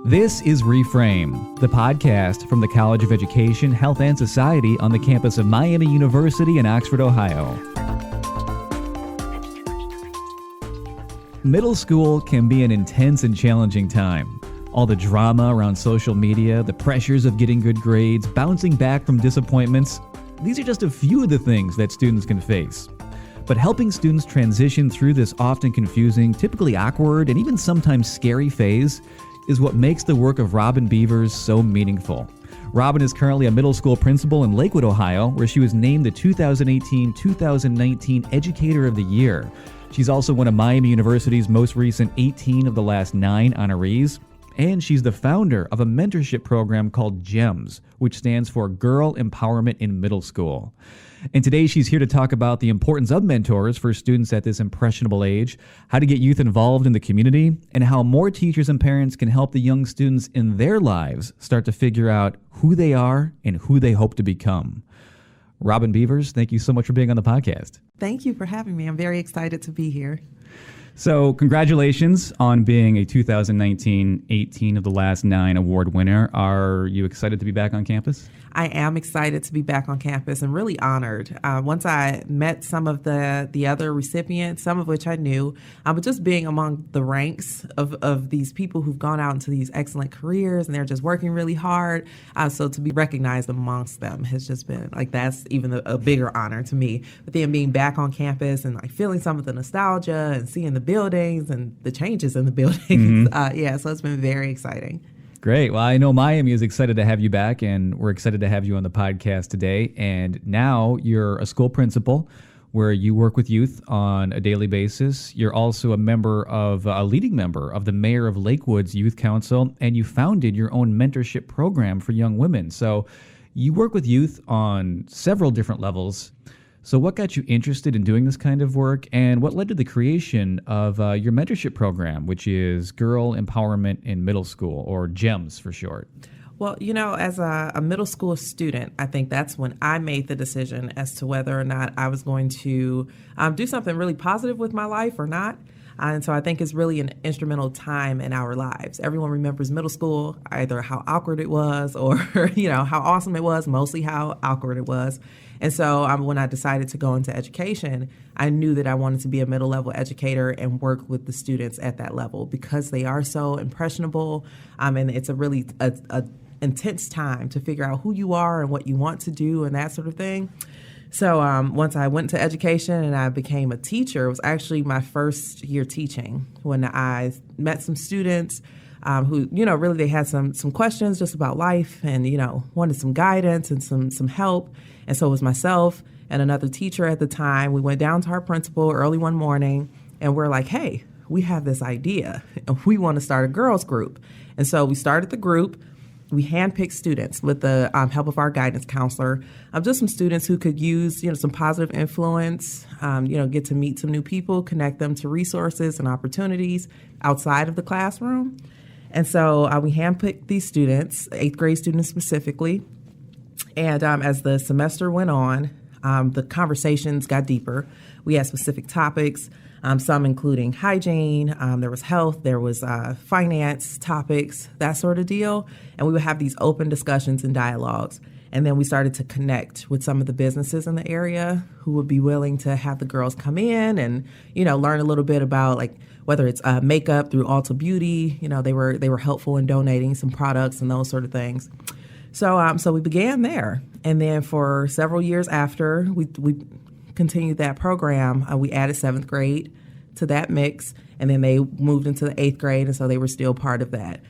This is Reframe, the podcast from the College of Education, Health, and Society on the campus of Miami University in Oxford, Ohio. Middle school can be an intense and challenging time. All the drama around social media, the pressures of getting good grades, bouncing back from disappointments, these are just a few of the things that students can face. But helping students transition through this often confusing, typically awkward, and even sometimes scary phase is what makes the work of Robin Beavers so meaningful. Robin is currently a middle school principal in Lakewood, Ohio, where she was named the 2018-2019 Educator of the Year. She's also one of Miami University's most recent 18 of the last 9 honorees, and she's the founder of a mentorship program called GEMS, which stands for Girl Empowerment in Middle School. And today she's here to talk about the importance of mentors for students at this impressionable age, how to get youth involved in the community, and how more teachers and parents can help the young students in their lives start to figure out who they are and who they hope to become. Robin Beavers, thank you so much for being on the podcast. Thank you for having me. I'm very excited to be here. So congratulations on being a 2019 18 of the last 9 award winner. Are you excited to be back on campus? I am excited to be back on campus and really honored. Once I met some of the other recipients, some of which I knew, but just being among the ranks of these people who've gone out into these excellent careers and they're just working really hard. So to be recognized amongst them has just been like, that's even a bigger honor to me. But then being back on campus and like feeling some of the nostalgia and seeing the buildings and the changes in the buildings. So it's been very exciting. Great. Well, I know Miami is excited to have you back, and we're excited to have you on the podcast today. And now you're a school principal where you work with youth on a daily basis. You're also a leading member of the Mayor of Lakewood's Youth Council, and you founded your own mentorship program for young women. So you work with youth on several different levels. So what got you interested in doing this kind of work, and what led to the creation of your mentorship program, which is Girl Empowerment in Middle School, or GEMS for short? Well, as a middle school student, I think that's when I made the decision as to whether or not I was going to do something really positive with my life or not. And so I think it's really an instrumental time in our lives. Everyone remembers middle school, either how awkward it was or, how awesome it was, mostly how awkward it was. And so when I decided to go into education, I knew that I wanted to be a middle level educator and work with the students at that level because they are so impressionable. And it's a really intense time to figure out who you are and what you want to do and that sort of thing. So once I went to education and I became a teacher, it was actually my first year teaching when I met some students who, really they had some questions just about life and, wanted some guidance and some help. And so it was myself and another teacher at the time. We went down to our principal early one morning and we're like, hey, we have this idea and we want to start a girls group. And so we started the group. We handpicked students with the help of our guidance counselor, just some students who could use, some positive influence, get to meet some new people, connect them to resources and opportunities outside of the classroom. And so we handpicked these students, 8th grade students specifically. And as the semester went on, the conversations got deeper. We had specific topics, some including hygiene, there was health, there was finance topics, that sort of deal. And we would have these open discussions and dialogues. And then we started to connect with some of the businesses in the area who would be willing to have the girls come in and, learn a little bit about like whether it's makeup through Ulta Beauty. They were helpful in donating some products and those sort of things. So we began there. And then for several years after, we continued that program. We added 7th grade to that mix, and then they moved into the 8th grade, and so they were still part of that.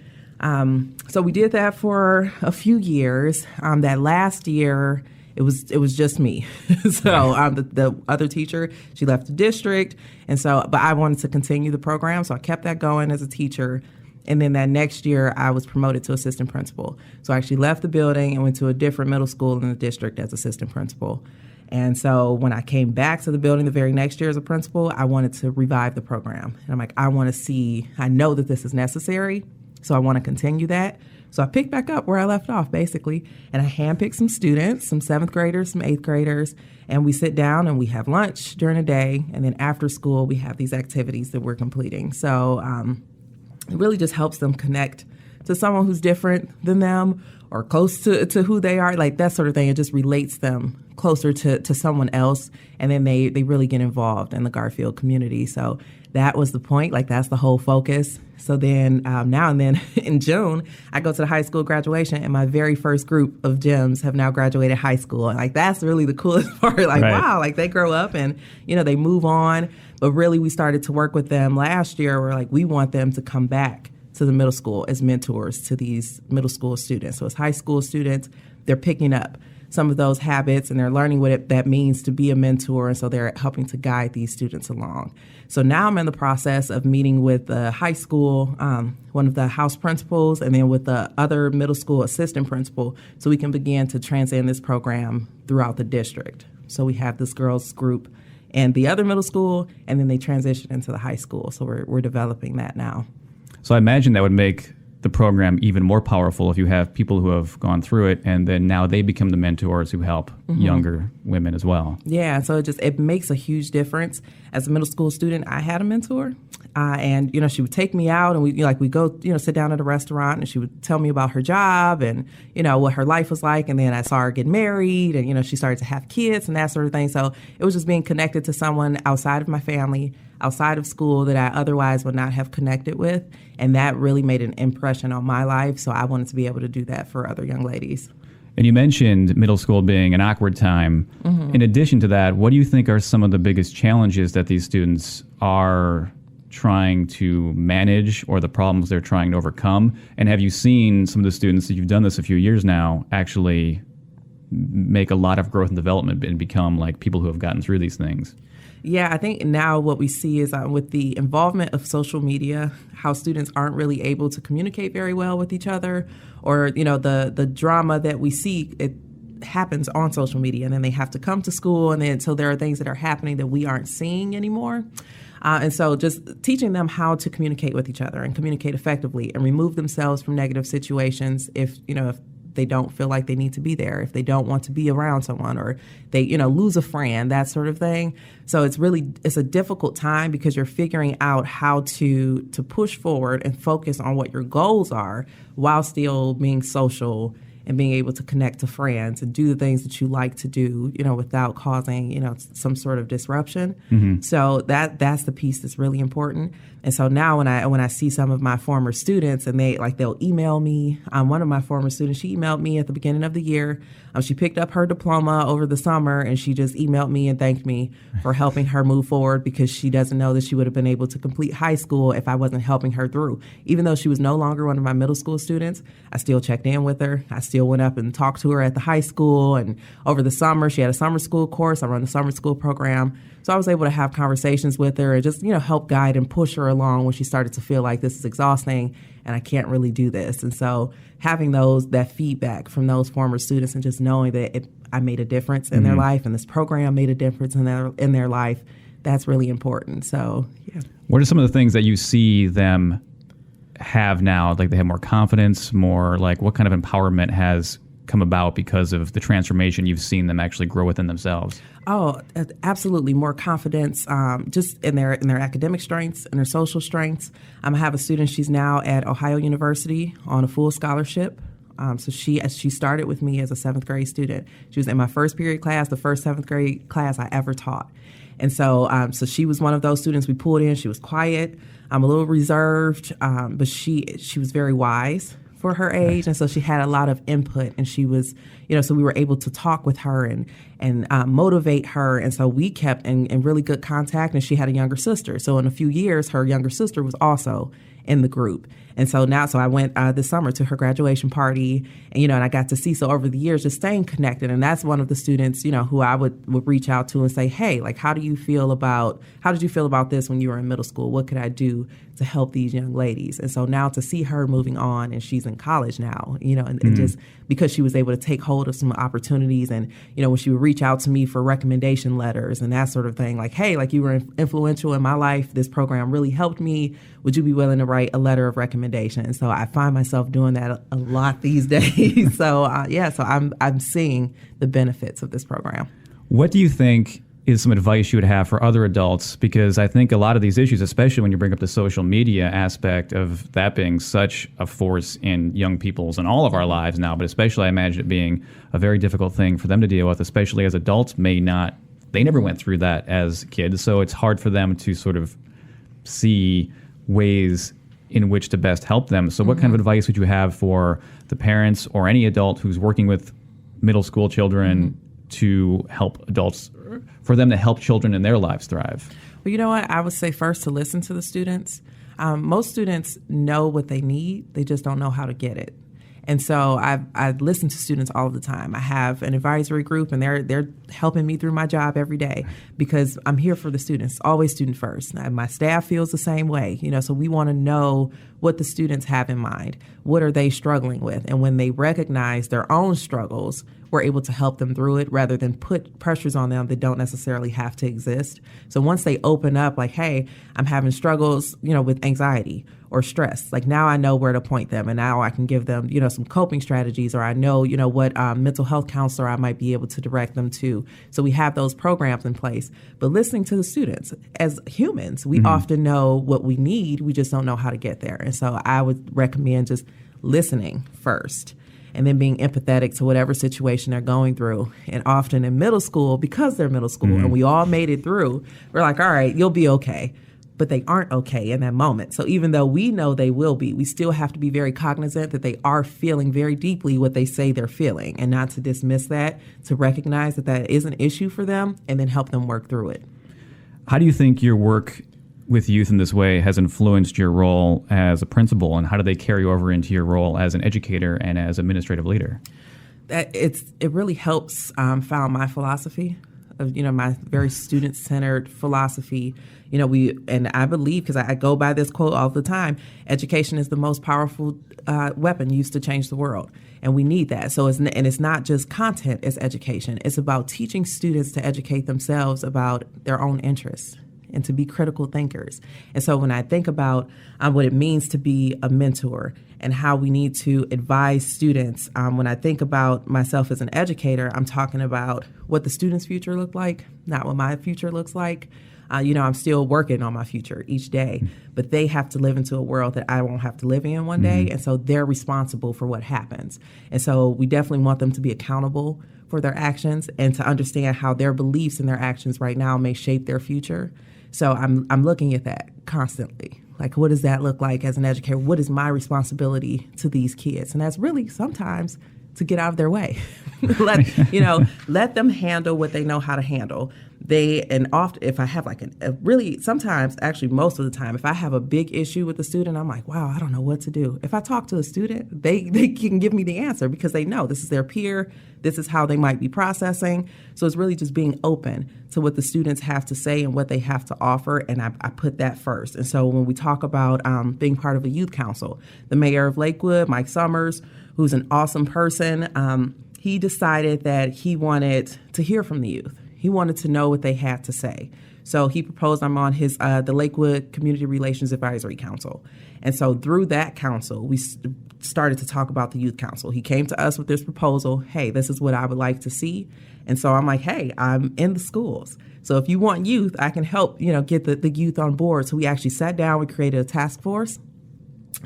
So we did that for a few years. That last year, it was just me. So the other teacher, she left the district, but I wanted to continue the program, so I kept that going as a teacher. And then that next year, I was promoted to assistant principal. So I actually left the building and went to a different middle school in the district as assistant principal. And so when I came back to the building the very next year as a principal, I wanted to revive the program. And I'm like, I know that this is necessary, so I want to continue that. So I picked back up where I left off, basically, and I handpicked some students, some 7th graders, some 8th graders, and we sit down and we have lunch during the day, and then after school, we have these activities that we're completing. So it really just helps them connect to someone who's different than them or close to who they are, like that sort of thing. It just relates them closer to someone else, and then they really get involved in the Garfield community. So that was the point. Like, that's the whole focus. So then now and then in June, I go to the high school graduation, and my very first group of gems have now graduated high school. And like, that's really the coolest part. Like, right. Wow, like they grow up and, they move on. But really, we started to work with them last year. We're like, we want them to come back to the middle school as mentors to these middle school students. So as high school students, they're picking up some of those habits, and they're learning what that means to be a mentor, and so they're helping to guide these students along. So now I'm in the process of meeting with the high school, one of the house principals, and then with the other middle school assistant principal, so we can begin to transcend this program throughout the district. So we have this girls group and the other middle school, and then they transition into the high school. So we're developing that now. So I imagine that would make the program even more powerful if you have people who have gone through it, and then now they become the mentors who help younger women as well. Yeah, so it makes a huge difference. As a middle school student, I had a mentor, and she would take me out, and we go sit down at a restaurant, and she would tell me about her job and what her life was like, and then I saw her get married, and she started to have kids and that sort of thing. So it was just being connected to someone outside of my family, outside of school, that I otherwise would not have connected with. And that really made an impression on my life. So I wanted to be able to do that for other young ladies. And you mentioned middle school being an awkward time. In addition to that, what do you think are some of the biggest challenges that these students are trying to manage, or the problems they're trying to overcome? And have you seen some of the students that you've done this a few years now actually make a lot of growth and development and become like people who have gotten through these things? Yeah, I think now what we see is with the involvement of social media, how students aren't really able to communicate very well with each other, or, the drama that we see, it happens on social media, and then they have to come to school, and then so there are things that are happening that we aren't seeing anymore. And so just teaching them how to communicate with each other and communicate effectively and remove themselves from negative situations if they don't feel like they need to be there, if they don't want to be around someone, or they, lose a friend, that sort of thing. So it's a difficult time because you're figuring out how to push forward and focus on what your goals are while still being social and being able to connect to friends and do the things that you like to do, without causing, some sort of disruption. So that's the piece that's really important. And so now when I see some of my former students, and they'll email me. One of my former students, she emailed me at the beginning of the year. She picked up her diploma over the summer, and she just emailed me and thanked me for helping her move forward, because she doesn't know that she would have been able to complete high school if I wasn't helping her through. Even though she was no longer one of my middle school students, I still checked in with her. I still went up and talked to her at the high school, and over the summer she had a summer school course. I run the summer school program. So I was able to have conversations with her and just, help guide and push her along when she started to feel like this is exhausting and I can't really do this. And so having that feedback from those former students and just knowing that I made a difference in their life, and this program made a difference in their life, that's really important. So, yeah. What are some of the things that you see them have now? Like, they have more confidence, more like, what kind of empowerment has come about because of the transformation you've seen them actually grow within themselves? Oh, absolutely. More confidence, just in their academic strengths and their social strengths. I have a student, she's now at Ohio University on a full scholarship. So she started with me as a 7th grade student. She was in my first period class, the first 7th grade class I ever taught. And so she was one of those students we pulled in. She was quiet, a little reserved, but she was very wise for her age, and so she had a lot of input, and she was, so we were able to talk with her and motivate her, and so we kept in really good contact. And she had a younger sister, so in a few years, her younger sister was also in the group. And so I went this summer to her graduation party, and I got to see, so over the years, just staying connected. And that's one of the students, who I would reach out to and say, hey, like, how did you feel about this when you were in middle school? What could I do to help these young ladies? And so now to see her moving on, and she's in college now, and just because she was able to take hold of some opportunities, and, when she would reach out to me for recommendation letters and that sort of thing, like, hey, like, you were influential in my life. This program really helped me. Would you be willing to write a letter of recommendation? And so I find myself doing that a lot these days. So I'm seeing the benefits of this program. What do you think is some advice you would have for other adults? Because I think a lot of these issues, especially when you bring up the social media aspect of that being such a force in young people's and all of our lives now, but especially I imagine it being a very difficult thing for them to deal with, especially as adults they never went through that as kids. So it's hard for them to sort of see ways in which to best help them. So what kind of advice would you have for the parents or any adult who's working with middle school children to help adults, for them to help children in their lives thrive? Well, you know what? I would say first to listen to the students. Most students know what they need. They just don't know how to get it. And so I listen to students all the time. I have an advisory group, and they're helping me through my job every day because I'm here for the students, always student first. And my staff feels the same way, so we want to know what the students have in mind. What are they struggling with? And when they recognize their own struggles, we're able to help them through it rather than put pressures on them that don't necessarily have to exist. So once they open up like, hey, I'm having struggles, with anxiety or stress, like now I know where to point them, and now I can give them, some coping strategies, or I know, what mental health counselor I might be able to direct them to. So we have those programs in place. But listening to the students, as humans, we often know what we need, we just don't know how to get there. And so I would recommend just listening first, and then being empathetic to whatever situation they're going through. And often in middle school, because they're middle school and we all made it through, we're like, all right, you'll be okay. But they aren't okay in that moment. So even though we know they will be, we still have to be very cognizant that they are feeling very deeply what they say they're feeling, and not to dismiss that, to recognize that that is an issue for them, and then help them work through it. How do you think your work with youth in this way has influenced your role as a principal, and how do they carry over into your role as an educator and as administrative leader? It really helps found my philosophy of, my very student-centered philosophy. And I believe, because I go by this quote all the time, education is the most powerful weapon used to change the world. And we need that. So it's not just content as education. It's about teaching students to educate themselves about their own interests and to be critical thinkers. And so when I think about what it means to be a mentor and how we need to advise students, when I think about myself as an educator, I'm talking about what the student's future look like, not what my future looks like. I'm still working on my future each day, but they have to live into a world that I won't have to live in one day. And so they're responsible for what happens. And so we definitely want them to be accountable for their actions and to understand how their beliefs and their actions right now may shape their future. So I'm looking at that constantly. Like, what does that look like as an educator? What is my responsibility to these kids? And that's really sometimes to get out of their way. Let them handle what they know how to handle. Often if I have sometimes, actually most of the time, if I have a big issue with the student, I'm like, wow, I don't know what to do. If I talk to a student, they can give me the answer because they know this is their peer, this is how they might be processing. So it's really just being open to what the students have to say and what they have to offer, and I put that first. And so when we talk about being part of a youth council, the mayor of Lakewood, Mike Summers, who's an awesome person, he decided that he wanted to hear from the youth. He wanted to know what they had to say. So he proposed I'm on his the Lakewood Community Relations Advisory Council. And so through that council, we started to talk about the youth council. He came to us with this proposal. Hey, this is what I would like to see. And so I'm like, hey, I'm in the schools. So if you want youth, I can help, get the youth on board. So we actually sat down, we created a task force.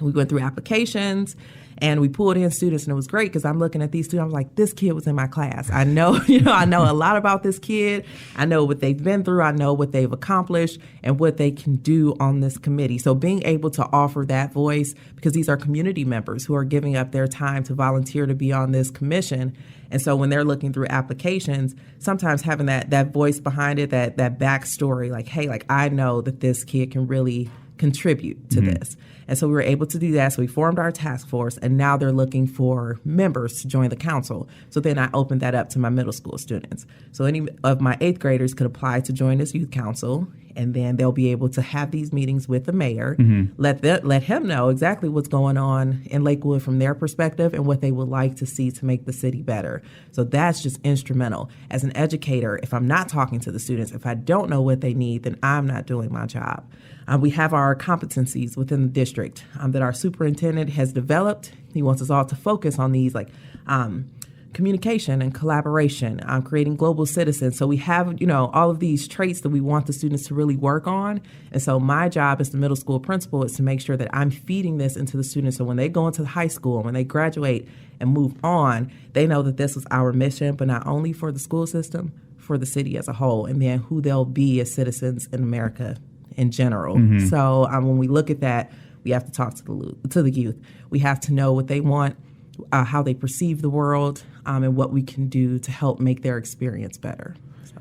We went through applications. And we pulled in students, and it was great because I'm looking at these students. I was like, this kid was in my class. I know, I know a lot about this kid. I know what they've been through. I know what they've accomplished and what they can do on this committee. So being able to offer that voice, because these are community members who are giving up their time to volunteer to be on this commission. And so when they're looking through applications, sometimes having that voice behind it, that backstory, like, hey, like I know that this kid can really contribute to this. And so we were able to do that. So we formed our task force, and now they're looking for members to join the council. So then I opened that up to my middle school students. So any of my 8th graders could apply to join this youth council, and then they'll be able to have these meetings with the mayor, let him know exactly what's going on in Lakewood from their perspective and what they would like to see to make the city better. So that's just instrumental. As an educator, if I'm not talking to the students, if I don't know what they need, then I'm not doing my job. We have our competencies within the district that our superintendent has developed. He wants us all to focus on these, like communication and collaboration, creating global citizens. So we have, all of these traits that we want the students to really work on. And so my job as the middle school principal is to make sure that I'm feeding this into the students. So when they go into the high school and when they graduate and move on, they know that this was our mission, but not only for the school system, for the city as a whole, and then who they'll be as citizens in America in general. So when we look at that, we have to talk to the youth. We have to know what they want, how they perceive the world, and what we can do to help make their experience better. So.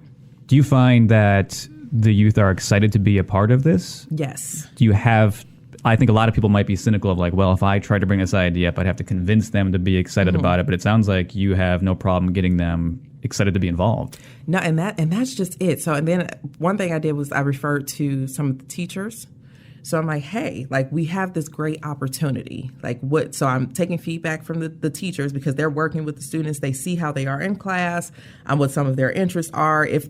Do you find that the youth are excited to be a part of this? Yes. Do you have, I think a lot of people might be cynical of like, well, if I tried to bring this idea up, I'd have to convince them to be excited about it. But it sounds like you have no problem getting them excited to be involved. No, and that's just it. So, and then one thing I did was I referred to some of the teachers. So I'm like, hey, like we have this great opportunity. Like what? So I'm taking feedback from the teachers because they're working with the students. They see how they are in class, what some of their interests are. If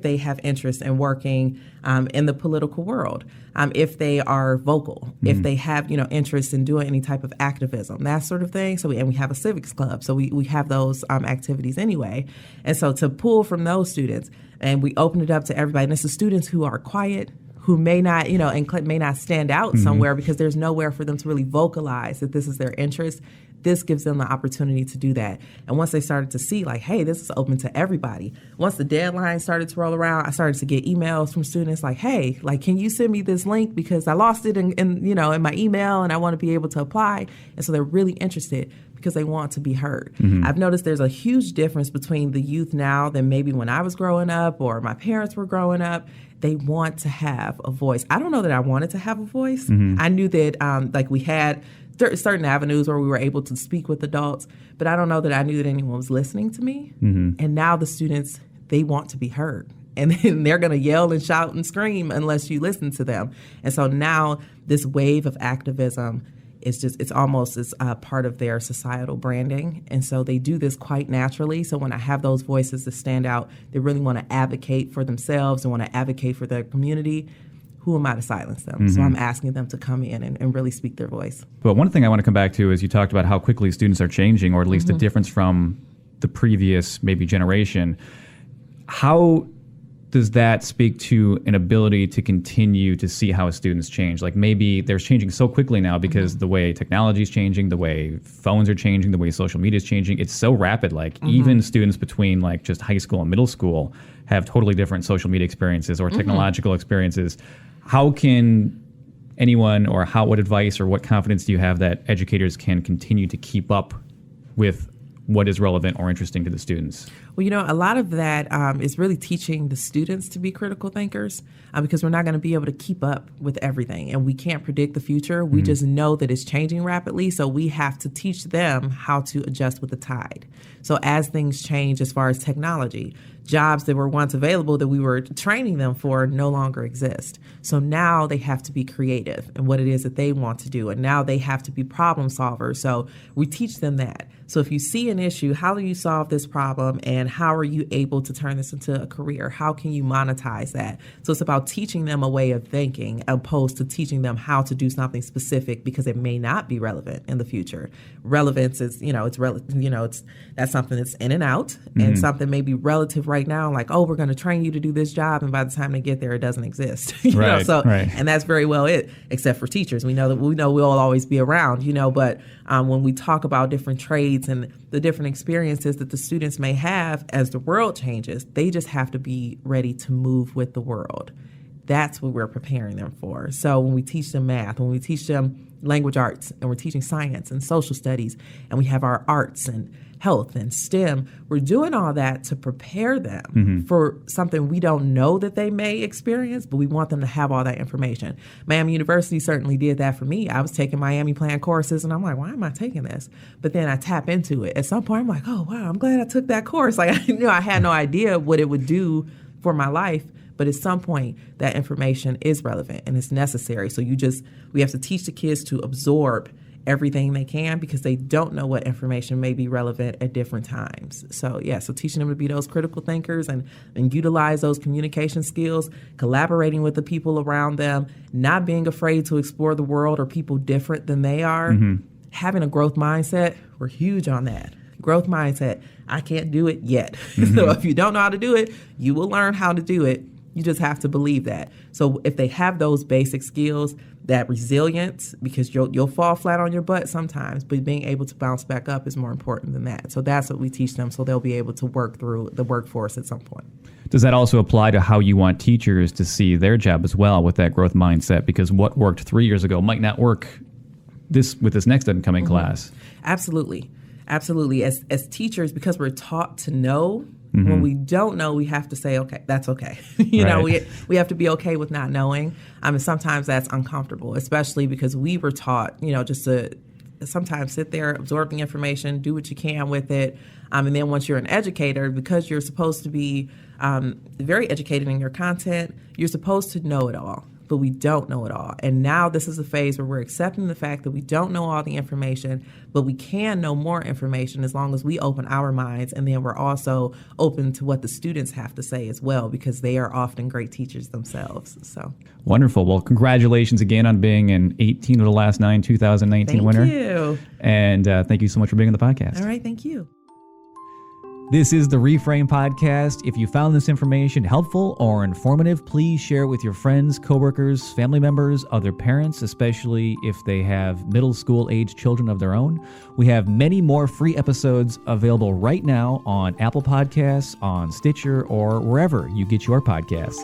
they have interest in working in the political world, if they are vocal, if they have interest in doing any type of activism, that sort of thing. So we have a civics club, so we have those activities anyway. And so to pull from those students, and we open it up to everybody. And it's the students who are quiet, who may not, and may not stand out somewhere because there's nowhere for them to really vocalize that this is their interest. This gives them the opportunity to do that. And once they started to see like, hey, this is open to everybody. Once the deadline started to roll around, I started to get emails from students like, hey, like, can you send me this link because I lost it in my email and I want to be able to apply. And so they're really interested because they want to be heard. I've noticed there's a huge difference between the youth now than maybe when I was growing up or my parents were growing up. They want to have a voice. I don't know that I wanted to have a voice. I knew that we had certain avenues where we were able to speak with adults, but I don't know that I knew that anyone was listening to me. And now the students, they want to be heard. And then they're going to yell and shout and scream unless you listen to them. And so now this wave of activism it's almost as part of their societal branding. And so they do this quite naturally. So when I have those voices that stand out, they really want to advocate for themselves and want to advocate for their community. Who am I to silence them? So I'm asking them to come in and really speak their voice. But one thing I want to come back to is you talked about how quickly students are changing, or at least the difference from the previous maybe generation. How does that speak to an ability to continue to see how students change? Like maybe they're changing so quickly now because the way technology is changing, the way phones are changing, the way social media is changing. It's so rapid. Like even students between like just high school and middle school have totally different social media experiences or technological experiences. How can anyone, or what advice or what confidence do you have that educators can continue to keep up with what is relevant or interesting to the students? Well, a lot of that is really teaching the students to be critical thinkers because we're not going to be able to keep up with everything and we can't predict the future. We just know that it's changing rapidly. So we have to teach them how to adjust with the tide. So as things change as far as technology, jobs that were once available that we were training them for no longer exist. So now they have to be creative in what it is that they want to do. And now they have to be problem solvers. So we teach them that. So if you see an issue, how do you solve this problem? And how are you able to turn this into a career? How can you monetize that? So it's about teaching them a way of thinking opposed to teaching them how to do something specific because it may not be relevant in the future. Relevance is, that's something that's in and out and something may be relative right now, like, oh, we're going to train you to do this job. And by the time they get there, it doesn't exist. And that's very well it, except for teachers. We know we'll always be around, but when we talk about different trades and the different experiences that the students may have as the world changes, they just have to be ready to move with the world. That's what we're preparing them for. So when we teach them math, when we teach them language arts, and we're teaching science and social studies, and we have our arts and health and STEM, we're doing all that to prepare them for something we don't know that they may experience, but we want them to have all that information. Miami University certainly did that for me. I was taking Miami Plan courses, and I'm like, why am I taking this? But then I tap into it. At some point, I'm like, oh, wow, I'm glad I took that course. Like, I had no idea what it would do for my life. But at some point, that information is relevant and it's necessary. So we have to teach the kids to absorb everything they can because they don't know what information may be relevant at different times. So teaching them to be those critical thinkers and utilize those communication skills, collaborating with the people around them, not being afraid to explore the world or people different than they are, having a growth mindset. We're huge on that. Growth mindset, I can't do it yet. So if you don't know how to do it, you will learn how to do it. You just have to believe that. So if they have those basic skills, that resilience, because you'll fall flat on your butt sometimes, but being able to bounce back up is more important than that. So that's what we teach them, so they'll be able to work through the workforce at some point. Does that also apply to how you want teachers to see their job as well with that growth mindset? Because what worked 3 years ago might not work with this next incoming class. Absolutely. Absolutely. As teachers, because we're taught to know, when we don't know, we have to say, okay, that's okay. You know, we have to be okay with not knowing. And sometimes that's uncomfortable, especially because we were taught, just to sometimes sit there, absorb the information, do what you can with it. And then once you're an educator, because you're supposed to be very educated in your content, you're supposed to know it all. But we don't know it all. And now this is a phase where we're accepting the fact that we don't know all the information, but we can know more information as long as we open our minds. And then we're also open to what the students have to say as well, because they are often great teachers themselves. So wonderful. Well, congratulations again on being an 18 of the last 9 2019 winner. Thank you. And thank you so much for being on the podcast. All right. Thank you. This is the Reframe podcast. If you found this information helpful or informative, please share it with your friends, coworkers, family members, other parents, especially if they have middle school age children of their own. We have many more free episodes available right now on Apple Podcasts, on Stitcher, or wherever you get your podcasts.